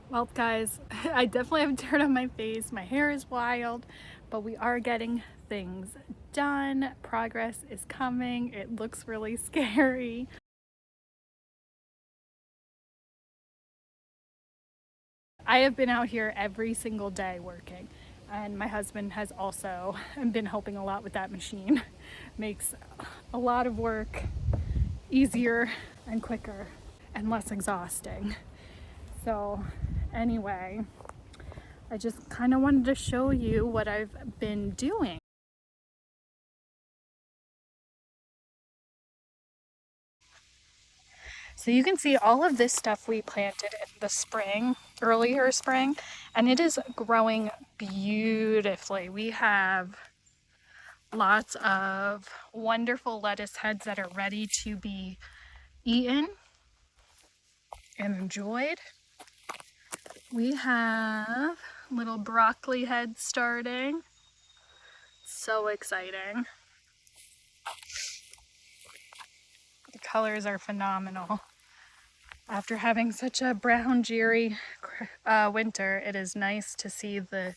Well, guys, I definitely have dirt on my face. My hair is wild, but we are getting things done. Progress is coming. It looks really scary. I have been out here every single day working, and my husband has also been helping a lot with that machine. Makes a lot of work easier and quicker and less exhausting. So, anyway, I just kind of wanted to show you what I've been doing. So you can see all of this stuff we planted in the spring, earlier spring, and it is growing beautifully. We have lots of wonderful lettuce heads that are ready to be eaten and enjoyed. We have little broccoli heads starting. So exciting. The colors are phenomenal. After having such a brown, dreary winter, it is nice to see the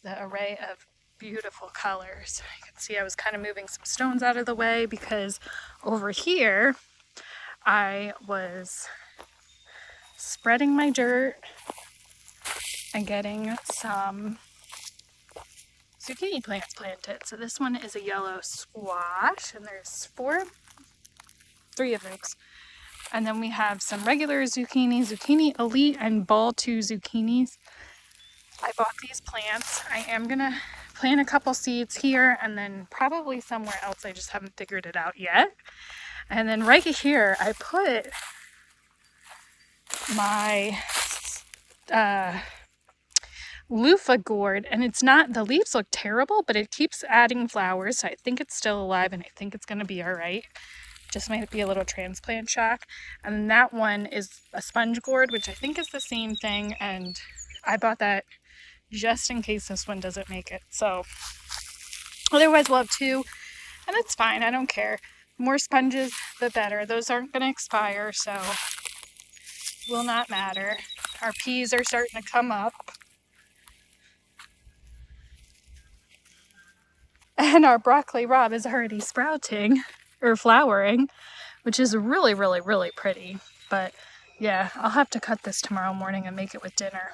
array of beautiful colors. You can see I was kind of moving some stones out of the way because over here I was spreading my dirt and getting some zucchini plants planted. So this one is a yellow squash, and there's three of those. And then we have some regular zucchini elite, and ball 2 zucchinis. I bought these plants. I am gonna plant a couple seeds here and then probably somewhere else. I just haven't figured it out yet. And then right here, I put my loofah gourd, and it's not, the leaves look terrible, but it keeps adding flowers. So I think it's still alive and I think it's gonna be all right. Just might be a little transplant shock. And then that one is a sponge gourd, which I think is the same thing. And I bought that just in case this one doesn't make it. So otherwise we'll have 2, and it's fine. I don't care. More sponges, the better. Those aren't going to expire, so will not matter. Our peas are starting to come up. And our broccoli rabe is already sprouting or flowering, which is really, really, really pretty. But yeah, I'll have to cut this tomorrow morning and make it with dinner.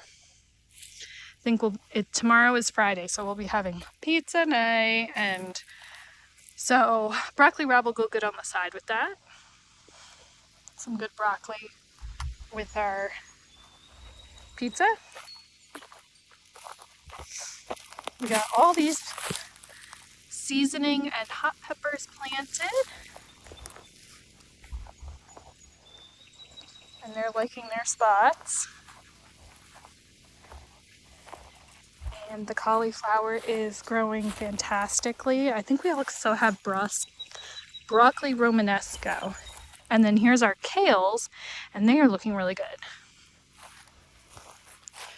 I think tomorrow is Friday, so we'll be having pizza night, and so broccoli rabe will go good on the side with that. Some good broccoli with our pizza. We got all these seasoning and hot peppers planted, and they're liking their spots. And the cauliflower is growing fantastically. I think we also have broccoli romanesco. And then here's our kales, and they are looking really good.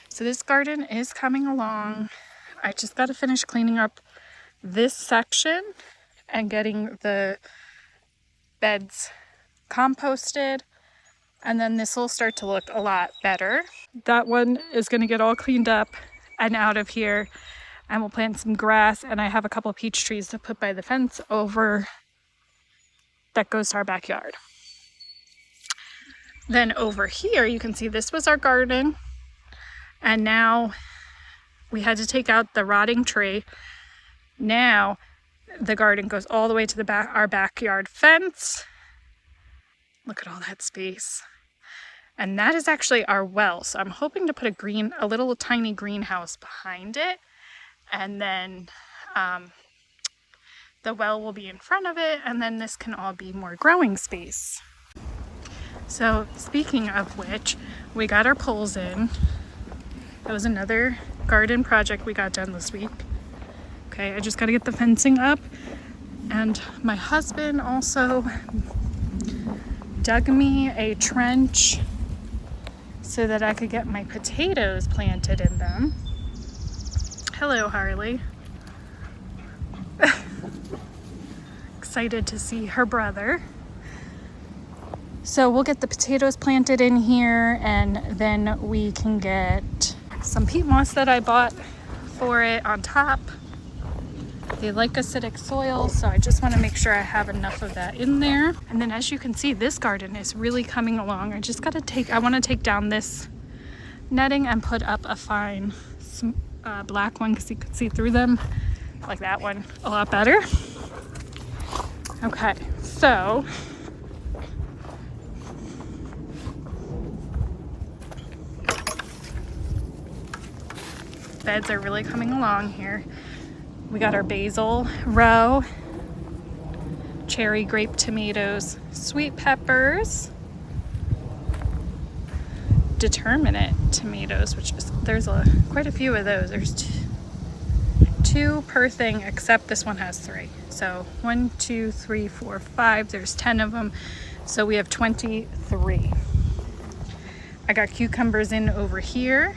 So this garden is coming along. I just got to finish cleaning up this section and getting the beds composted. And then this will start to look a lot better. That one is going to get all cleaned up and out of here, and we'll plant some grass, and I have a couple of peach trees to put by the fence over that goes to our backyard. Then over here you can see this was our garden, and now we had to take out the rotting tree. Now the garden goes all the way to our backyard fence. Look at all that space. And that is actually our well. So I'm hoping to put a little tiny greenhouse behind it. And then the well will be in front of it. And then this can all be more growing space. So speaking of which, we got our poles in. That was another garden project we got done this week. Okay, I just got to get the fencing up. And my husband also dug me a trench so that I could get my potatoes planted in them. Hello, Harley. Excited to see her brother. So we'll get the potatoes planted in here, and then we can get some peat moss that I bought for it on top. They like acidic soil, so I just want to make sure I have enough of that in there. And then as you can see, this garden is really coming along. I want to take down this netting and put up a fine black one because you can see through them. Like that one a lot better. Okay, so beds are really coming along here. We got our basil row, cherry, grape tomatoes, sweet peppers, determinate tomatoes, which is, there's quite a few of those. There's two per thing, except this one has 3. So 1, 2, 3, 4, 5. There's 10 of them. So we have 23. I got cucumbers in over here.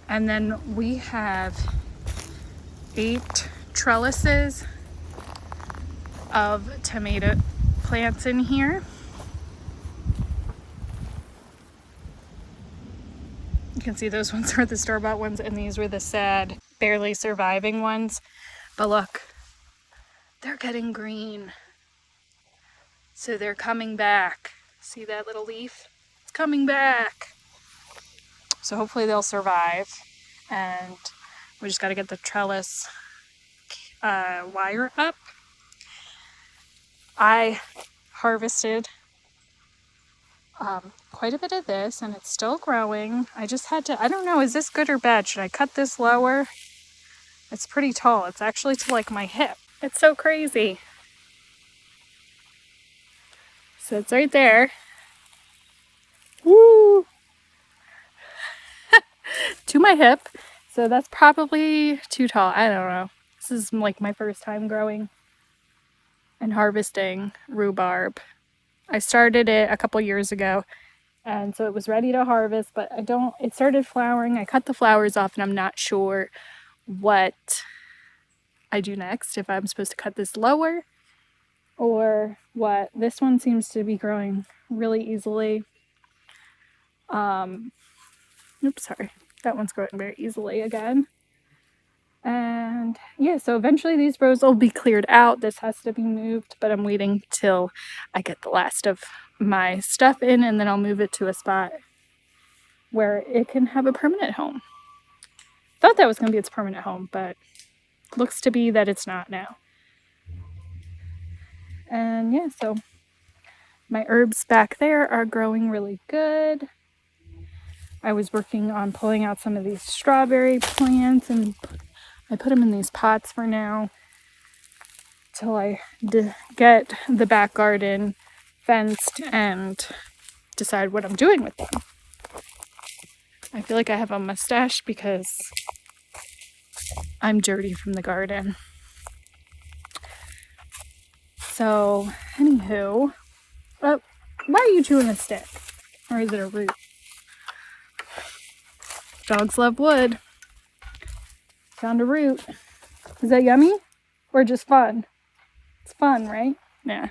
And then we have 8 trellises of tomato plants in here. You can see those ones were the store-bought ones, and these were the sad, barely surviving ones. But look, they're getting green. So they're coming back. See that little leaf? It's coming back. So hopefully they'll survive. And we just got to get the trellis wire up. I harvested quite a bit of this, and it's still growing. I just had to, I don't know, is this good or bad? Should I cut this lower? It's pretty tall. It's actually to like my hip. It's so crazy. So it's right there. Woo! To my hip. So that's probably too tall. I don't know. This is like my first time growing and harvesting rhubarb. I started it a couple years ago, and so it was ready to harvest, but it started flowering. I cut the flowers off, and I'm not sure what I do next, if I'm supposed to cut this lower or what. This one seems to be growing really easily. Oops, sorry. That one's growing very easily again. And yeah, so eventually these rows will be cleared out. This has to be moved, but I'm waiting till I get the last of my stuff in, and then I'll move it to a spot where it can have a permanent home. Thought that was going to be its permanent home, but looks to be that it's not now. And yeah, so my herbs back there are growing really good. I was working on pulling out some of these strawberry plants, and I put them in these pots for now till I get the back garden fenced and decide what I'm doing with them. I feel like I have a mustache because I'm dirty from the garden. So, anywho, why are you chewing a stick? Or is it a root? Dogs love wood. Found a root. Is that yummy? Or just fun? It's fun, right? Yeah.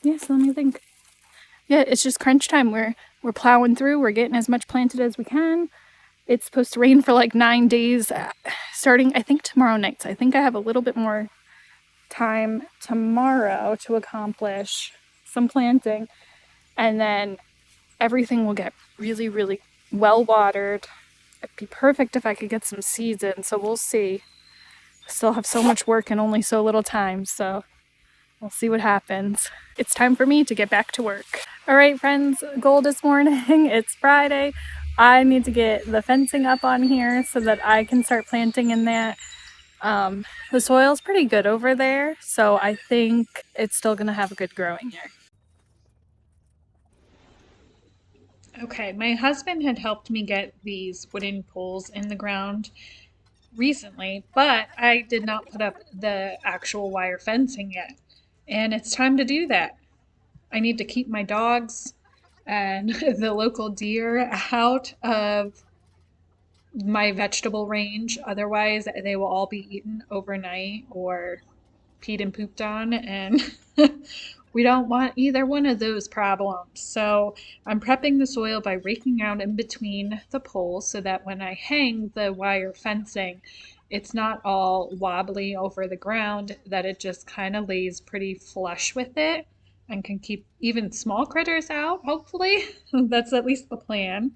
Yes, let me think. Yeah, it's just crunch time. We're plowing through. We're getting as much planted as we can. It's supposed to rain for like 9 days, starting, I think, tomorrow night. So I think I have a little bit more time tomorrow to accomplish some planting. And then everything will get really, really well watered. It'd be perfect if I could get some seeds in. So we'll see. Still have so much work and only so little time. So we'll see what happens. It's time for me to get back to work. All right, friends, goal this morning. It's Friday. I need to get the fencing up on here so that I can start planting in that. The soil's pretty good over there, so I think it's still going to have a good growing year. Okay, my husband had helped me get these wooden poles in the ground recently, but I did not put up the actual wire fencing yet. And it's time to do that. I need to keep my dogs and the local deer out of my vegetable range. Otherwise, they will all be eaten overnight or peed and pooped on, and we don't want either one of those problems. So I'm prepping the soil by raking out in between the poles so that when I hang the wire fencing, it's not all wobbly over the ground, that it just kind of lays pretty flush with it and can keep even small critters out, hopefully. That's at least the plan.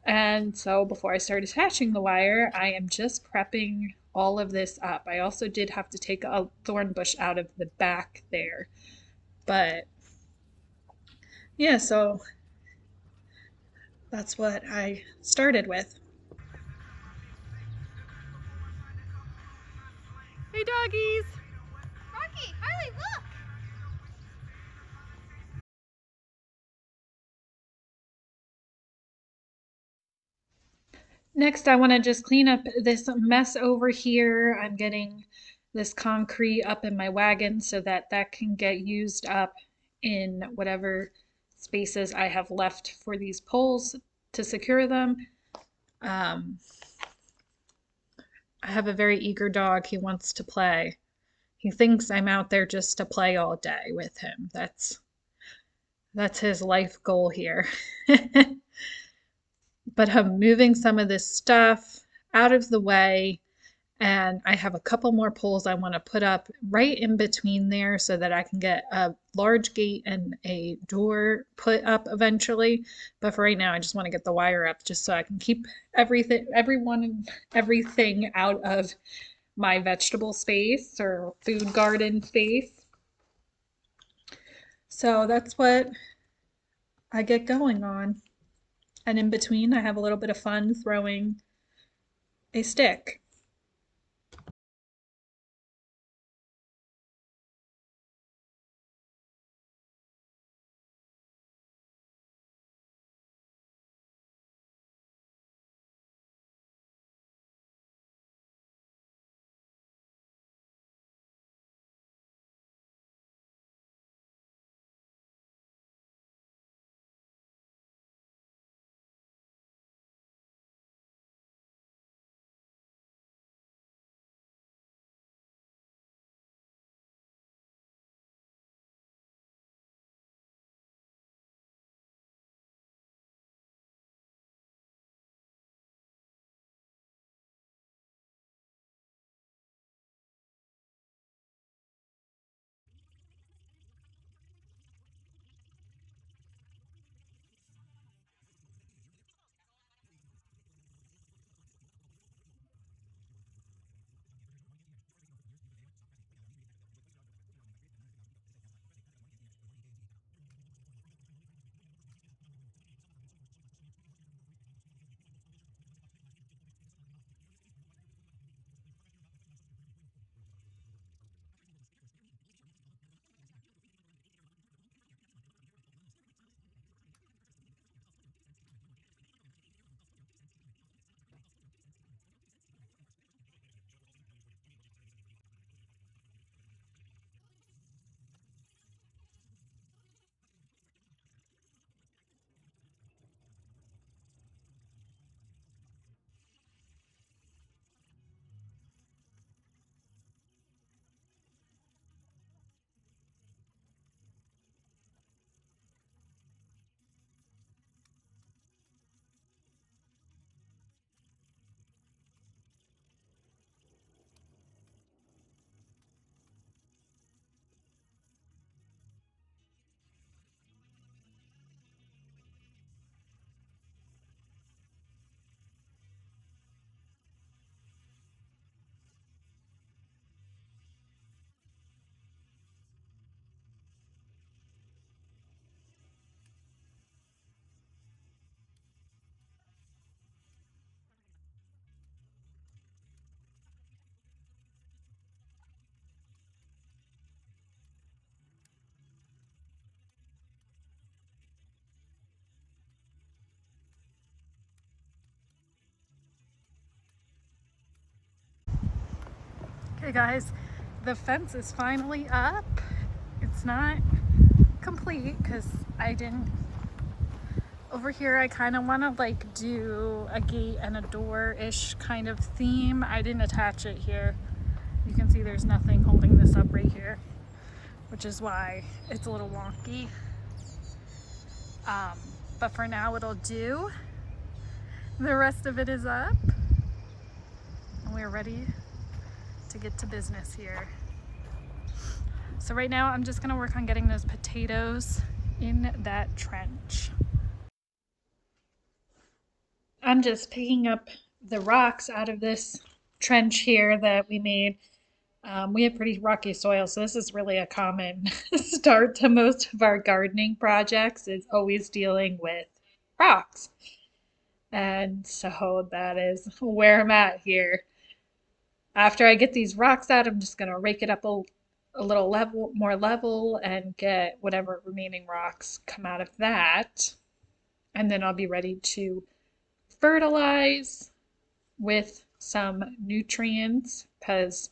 And so before I start attaching the wire, I am just prepping all of this up. I also did have to take a thorn bush out of the back there. But yeah, so that's what I started with. Hey doggies! Rocky, Harley, look! Next, I want to just clean up this mess over here. I'm getting this concrete up in my wagon so that that can get used up in whatever spaces I have left for these poles to secure them. Um, I have a very eager dog. He wants to play. He thinks I'm out there just to play all day with him. That's his life goal here. But I'm moving some of this stuff out of the way, and I have a couple more poles I want to put up right in between there so that I can get a large gate and a door put up eventually. But for right now, I just want to get the wire up just so I can keep everything out of my vegetable space or food garden space. So that's what I get going on. And in between, I have a little bit of fun throwing a stick. Okay, guys, the fence is finally up. It's not complete because I didn't Over here I kind of want to like do a gate and a door-ish kind of theme. I didn't attach it here. You can see there's nothing holding this up right here, which is why it's a little wonky. But for now it'll do. The rest of it is up. And we're ready to get to business here. So right now I'm just gonna work on getting those potatoes in that trench. I'm just picking up the rocks out of this trench here that we made. We have pretty rocky soil, so this is really a common start to most of our gardening projects, is always dealing with rocks. And so that is where I'm at here. After I get these rocks out, I'm just gonna rake it up a little more level and get whatever remaining rocks come out of that. And then I'll be ready to fertilize with some nutrients because,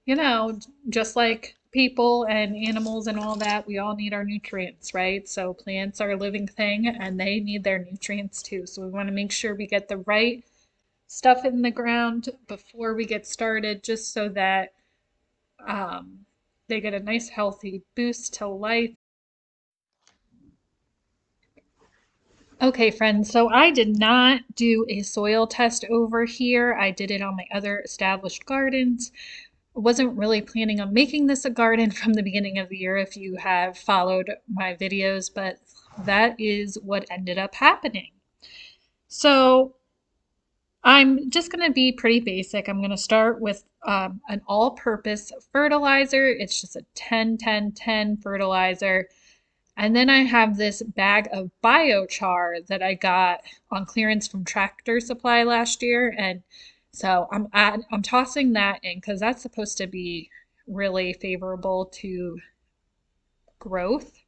you know, just like people and animals and all that, we all need our nutrients, right? So plants are a living thing and they need their nutrients too. So we want to make sure we get the right stuff in the ground before we get started, just so that they get a nice healthy boost to life. Okay, friends, so I did not do a soil test over here. I did it on my other established gardens. I wasn't really planning on making this a garden from the beginning of the year if you have followed my videos, but that is what ended up happening. So I'm just going to be pretty basic. I'm going to start with an all-purpose fertilizer. It's just a 10-10-10 fertilizer. And then I have this bag of biochar that I got on clearance from Tractor Supply last year. And so I'm tossing that in because that's supposed to be really favorable to growth.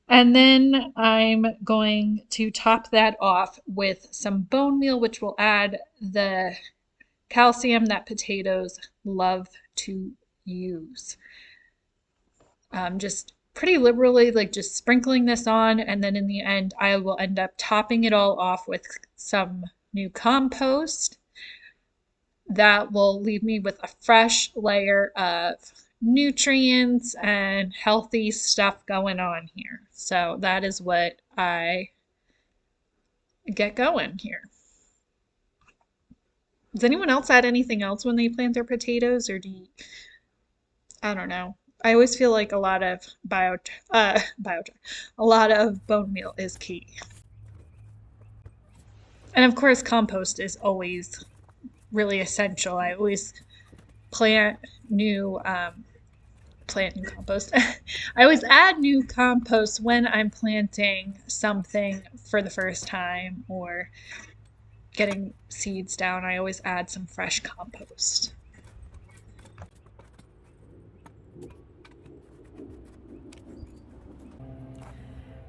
And then I'm going to top that off with some bone meal, which will add the calcium that potatoes love to use. Just pretty liberally, like just sprinkling this on, and then in the end, I will end up topping it all off with some new compost that will leave me with a fresh layer of nutrients and healthy stuff going on here. So that is what I get going here. Does anyone else add anything else when they plant their potatoes, or do you, I don't know. I always feel like a lot of a lot of bone meal is key. And of course, compost is always really essential. I always plant new compost. I always add new compost when I'm planting something for the first time or getting seeds down. I always add some fresh compost.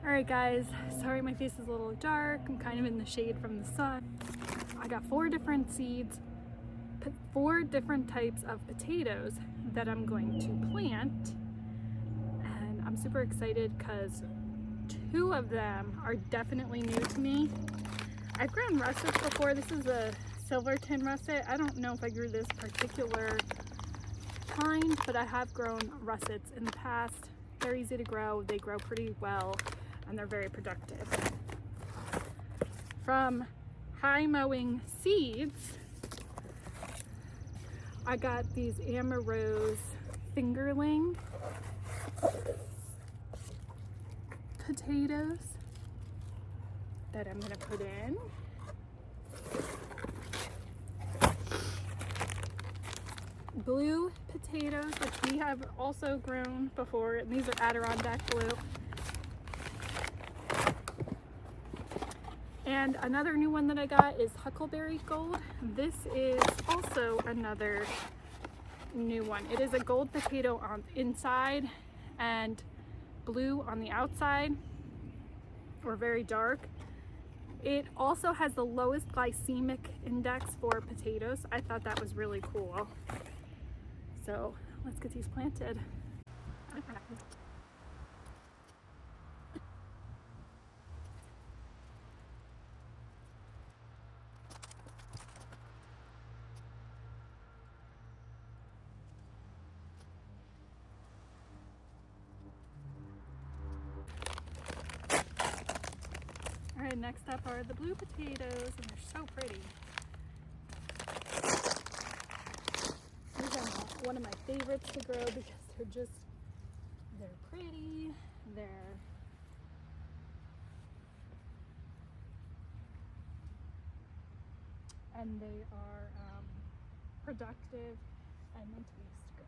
Alright guys, sorry my face is a little dark. I'm kind of in the shade from the sun. I got 4 different seeds, 4 different types of potatoes that I'm going to plant. And I'm super excited because 2 of them are definitely new to me. I've grown russets before. This is a Silverton russet. I don't know if I grew this particular kind, but I have grown russets in the past. They're easy to grow. They grow pretty well and they're very productive. From high mowing seeds, I got these Amarose fingerling potatoes that I'm gonna put in. Blue potatoes, which we have also grown before, and these are Adirondack blue. And another new one that I got is Huckleberry Gold. This is also another new one. It is a gold potato on the inside and blue on the outside, or very dark. It also has the lowest glycemic index for potatoes. I thought that was really cool. So let's get these planted. next up are the blue potatoes, and they're so pretty. These are one of my favorites to grow because they're pretty, and they are productive and they taste good.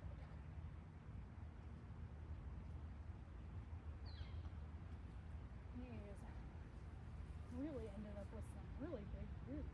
These really ended up with some really big roots.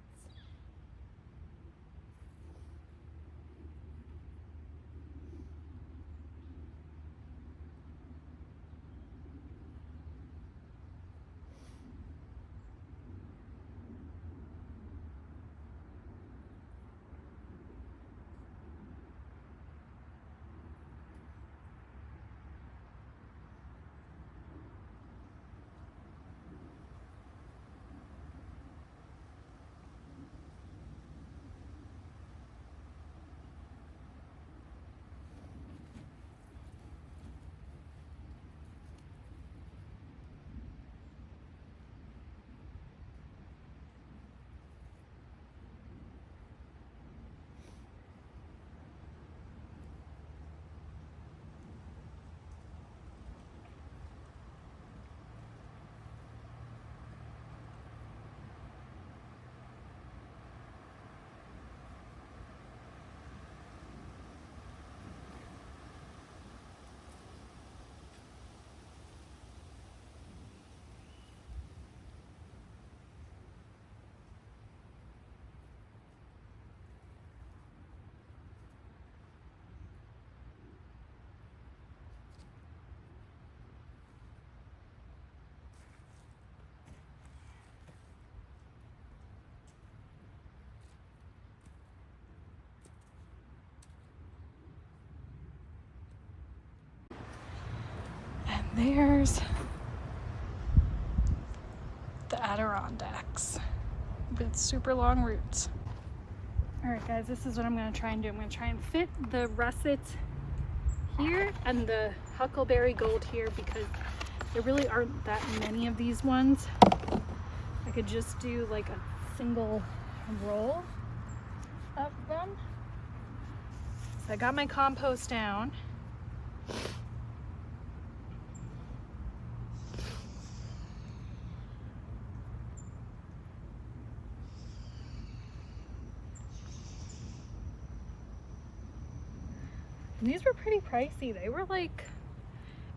And there's the Adirondacks with super long roots. All right, guys, this is what I'm gonna try and do. I'm gonna try and fit the russet here and the huckleberry gold here because there really aren't that many of these ones. I could just do like a single roll of them. So I got my compost down. And these were pretty pricey. They were like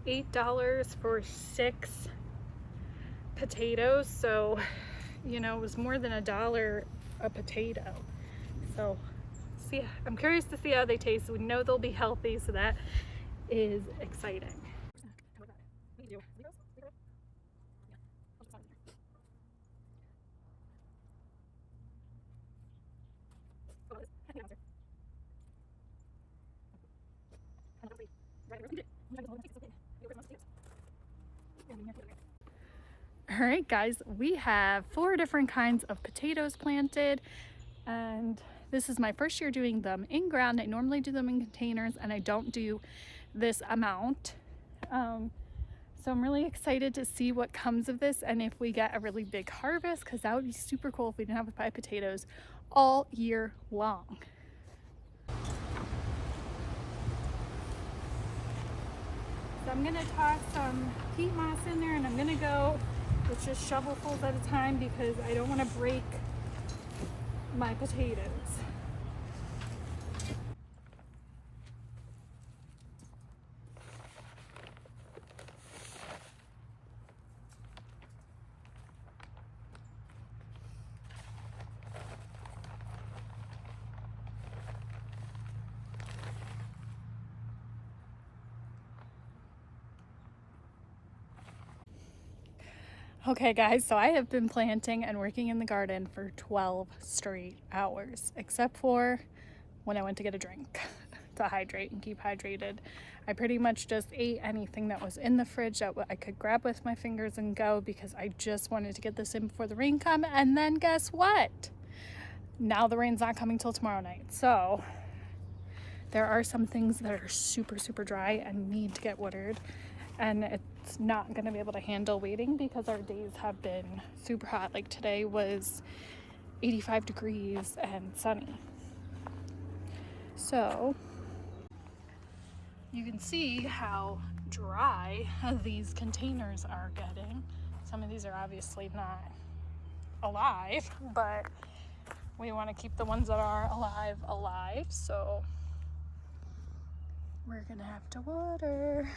$8 for 6 potatoes. So, you know, it was more than $1 a potato. So, see, I'm curious to see how they taste. We know they'll be healthy, so that is exciting. All right, guys, we have 4 different kinds of potatoes planted, and this is my first year doing them in ground. I normally do them in containers, and I don't do this amount. So I'm really excited to see what comes of this and if we get a really big harvest, because that would be super cool if we didn't have to buy potatoes all year long. So I'm gonna toss some peat moss in there, and I'm gonna go with just shovelfuls at a time because I don't want to break my potatoes. Okay guys, so I have been planting and working in the garden for 12 straight hours, except for when I went to get a drink to hydrate and keep hydrated. I pretty much just ate anything that was in the fridge that I could grab with my fingers and go because I just wanted to get this in before the rain come. And then guess what? Now the rain's not coming till tomorrow night. So there are some things that are super, super dry and need to get watered. and it's not going to be able to handle waiting because our days have been super hot. Like today was 85 degrees and sunny. So you can see how dry these containers are getting. Some of these are obviously not alive, but we want to keep the ones that are alive, so we're gonna have to water.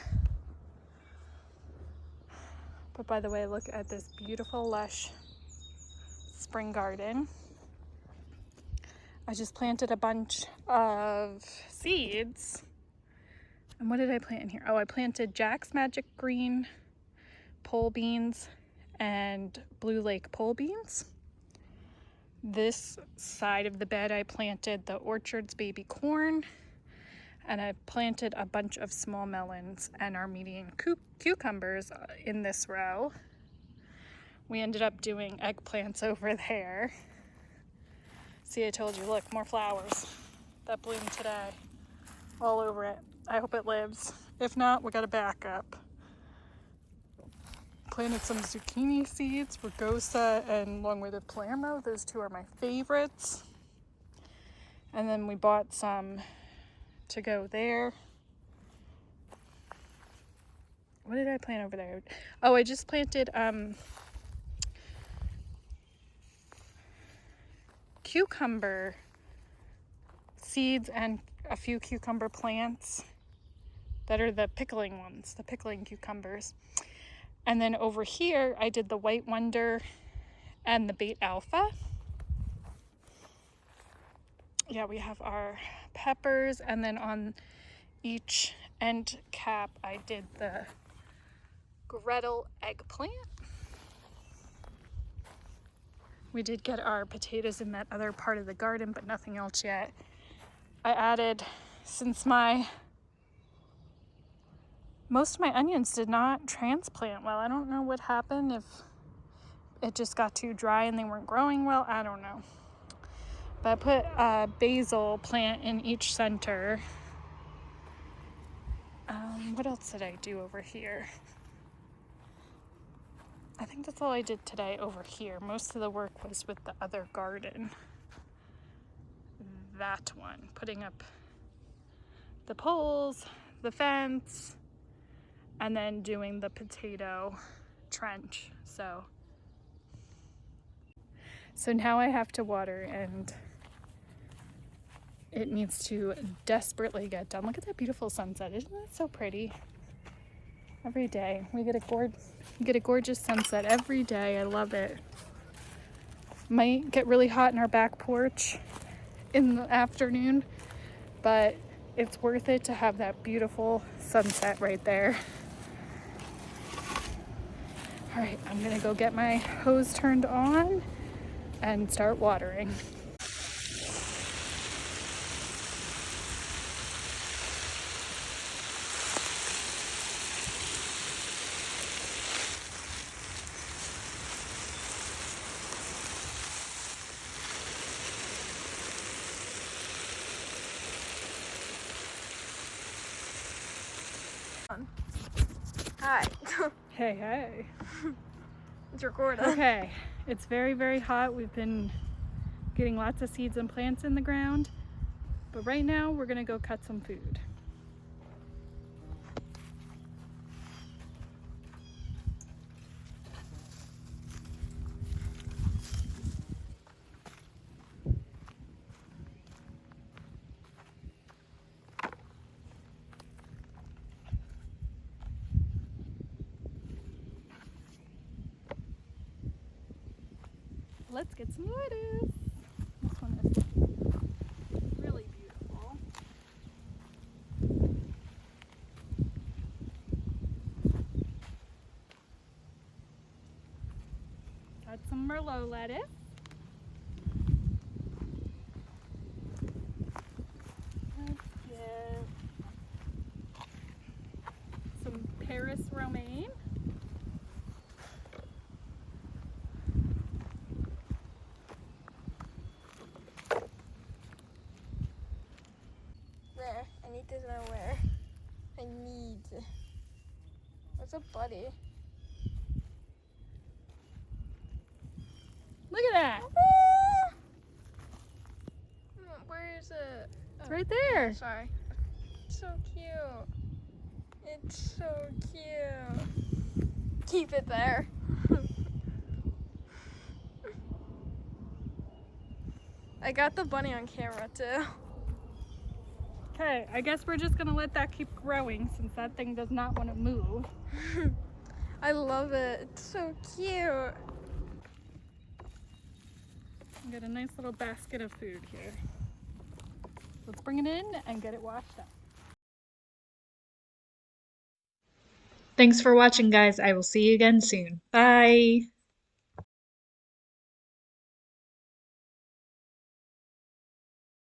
But by the way, look at this beautiful lush spring garden. I just planted a bunch of seeds. And what did I plant in here? Oh, I planted Jack's Magic Green pole beans and Blue Lake pole beans. This side of the bed I planted the Orchard's baby corn, and I planted a bunch of small melons and Armenian cucumbers in this row. We ended up doing eggplants over there. See, I told you, look, more flowers that bloomed today all over it. I hope it lives. If not, we gotta back up. Planted some zucchini seeds, rugosa and long-witted Palermo. Those two are my favorites. And then we bought some to go there. What did I plant over there? Oh, I just planted cucumber seeds and a few cucumber plants that are the pickling ones, the pickling cucumbers. And then over here, I did the White Wonder and the Bait Alpha. Yeah, we have our peppers, and then on each end cap, I did the Gretel eggplant. We did get our potatoes in that other part of the garden, but nothing else yet. I added, since most of my onions did not transplant well. I don't know what happened, if it just got too dry and they weren't growing well. I don't know. But I put a basil plant in each center. What else did I do over here? I think that's all I did today over here. Most of the work was with the other garden. That one, putting up the poles, the fence, and then doing the potato trench. So now I have to water, and it needs to desperately get done. Look at that beautiful sunset. Isn't that so pretty? Every day we get a gorgeous sunset every day. I love it. Might get really hot in our back porch in the afternoon, but it's worth it to have that beautiful sunset right there. All right, I'm gonna go get my hose turned on and start watering. Hi. Hey. It's recording. Okay, it's very, very hot. We've been getting lots of seeds and plants in the ground, but right now we're gonna go cut some food. Let's get some lettuce. This one is really beautiful. Got some Merlot lettuce. Let's get some Paris romaine. There. I need to know where. I need. That's a buddy. Look at that. Where is it? It's right there. Sorry. It's so cute. It's so cute. Keep it there. I got the bunny on camera too. Okay, I guess we're just gonna let that keep growing since that thing does not want to move. I love it. It's so cute. We got a nice little basket of food here. Let's bring it in and get it washed up. Thanks for watching, guys. I will see you again soon. Bye.